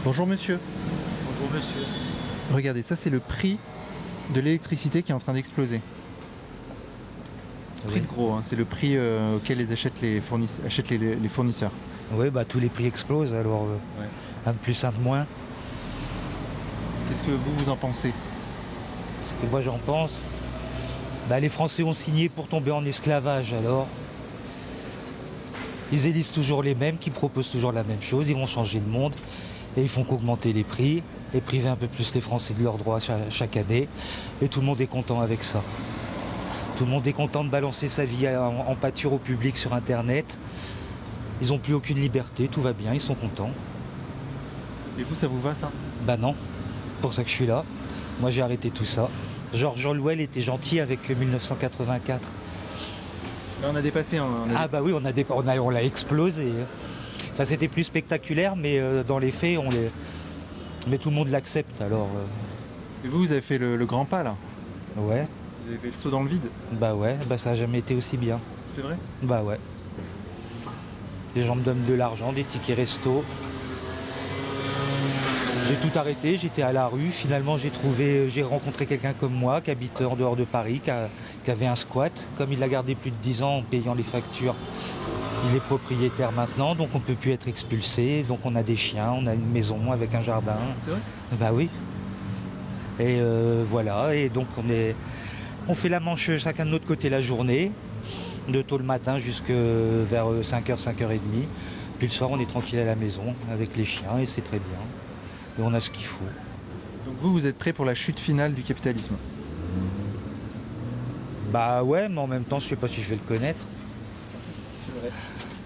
Bonjour monsieur. Bonjour monsieur. Regardez, ça c'est le prix de l'électricité qui est en train d'exploser. Prix Oui. de gros, hein, c'est le prix auquel les achètent les fournisseurs. Oui, bah tous les prix explosent, alors Ouais. un de plus, un de moins. Qu'est-ce que vous en pensez? Ce que moi j'en pense, bah les Français ont signé pour tomber en esclavage, alors ils élisent toujours les mêmes, qui proposent toujours la même chose, ils vont changer le monde et ils font qu'augmenter les prix et priver un peu plus les Français de leurs droits chaque année, et tout le monde est content avec ça. Tout le monde est content de balancer sa vie en pâture au public sur internet. Ils n'ont plus aucune liberté, tout va bien, ils sont contents. Et vous, ça vous va ça? Bah non, pour ça que je suis là. Moi j'ai arrêté tout ça. George Orwell était gentil avec 1984. Là on a dépassé. Ah bah oui, on l'a explosé. Enfin c'était plus spectaculaire, mais dans les faits, mais tout le monde l'accepte. Alors Et vous avez fait le grand pas là. ouais, Vous avez fait le saut dans le vide. bah ouais, bah ça a jamais été aussi bien. C'est vrai? Bah ouais. Les gens me donnent de l'argent, des tickets resto. J'ai tout arrêté, j'étais à la rue. Finalement, j'ai rencontré quelqu'un comme moi qui habite en dehors de Paris, qui avait un squat. Comme il l'a gardé plus de 10 ans en payant les factures, il est propriétaire maintenant, donc on ne peut plus être expulsé. Donc on a des chiens, on a une maison avec un jardin. C'est vrai? Bah oui. Et voilà, et donc on fait la manche chacun de notre côté la journée, de tôt le matin jusque vers 5h, 5h30. Puis le soir, on est tranquille à la maison avec les chiens et c'est très bien. Et on a ce qu'il faut. Donc vous êtes prêt pour la chute finale du capitalisme? Bah ouais, mais en même temps, je sais pas si je vais le connaître. C'est vrai.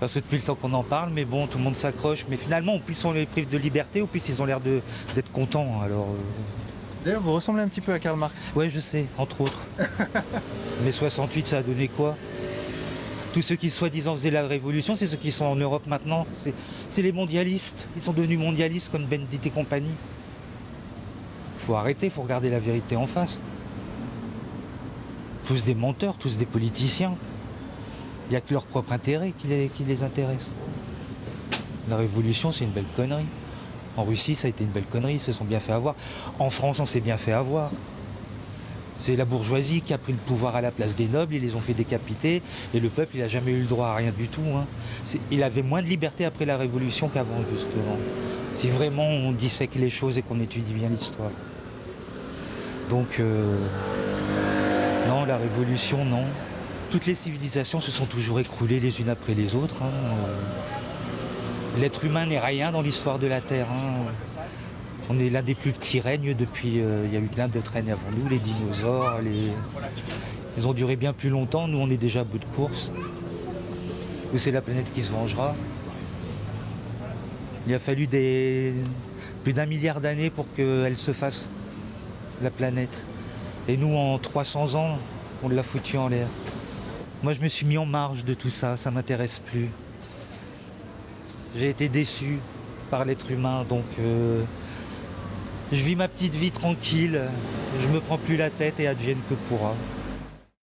Parce que depuis le temps qu'on en parle, mais bon, tout le monde s'accroche. Mais finalement, au plus on les prive de liberté, au plus ils ont l'air d'être contents. Alors, D'ailleurs, vous ressemblez un petit peu à Karl Marx. ouais, je sais, entre autres. Mais 68, ça a donné quoi? Tous ceux qui soi-disant faisaient la révolution, c'est ceux qui sont en Europe maintenant. C'est les mondialistes. Ils sont devenus mondialistes comme Bendit et compagnie. Faut arrêter, faut regarder la vérité en face. Tous des menteurs, tous des politiciens. Il n'y a que leur propre intérêt qui les intéresse. La révolution, c'est une belle connerie. En Russie, ça a été une belle connerie, ils se sont bien fait avoir. En France, on s'est bien fait avoir. C'est la bourgeoisie qui a pris le pouvoir à la place des nobles, ils les ont fait décapiter, et le peuple, il n'a jamais eu le droit à rien du tout. Hein. Il avait moins de liberté après la Révolution qu'avant, justement. Si vraiment on dissèque les choses et qu'on étudie bien l'histoire. Donc, non, la Révolution, non. Toutes les civilisations se sont toujours écroulées les unes après les autres. Hein. L'être humain n'est rien dans l'histoire de la Terre. Hein. On est l'un des plus petits règnes depuis... il y a eu plein d'autres règnes avant nous, les dinosaures, ils ont duré bien plus longtemps. Nous, on est déjà à bout de course. Ou c'est la planète qui se vengera. Il a fallu plus d'1 milliard d'années pour qu'elle se fasse, la planète. Et nous, en 300 ans, on l'a foutu en l'air. Moi, je me suis mis en marge de tout ça, ça m'intéresse plus. J'ai été déçu par l'être humain, donc... je vis ma petite vie tranquille, je me prends plus la tête et advienne que pourra.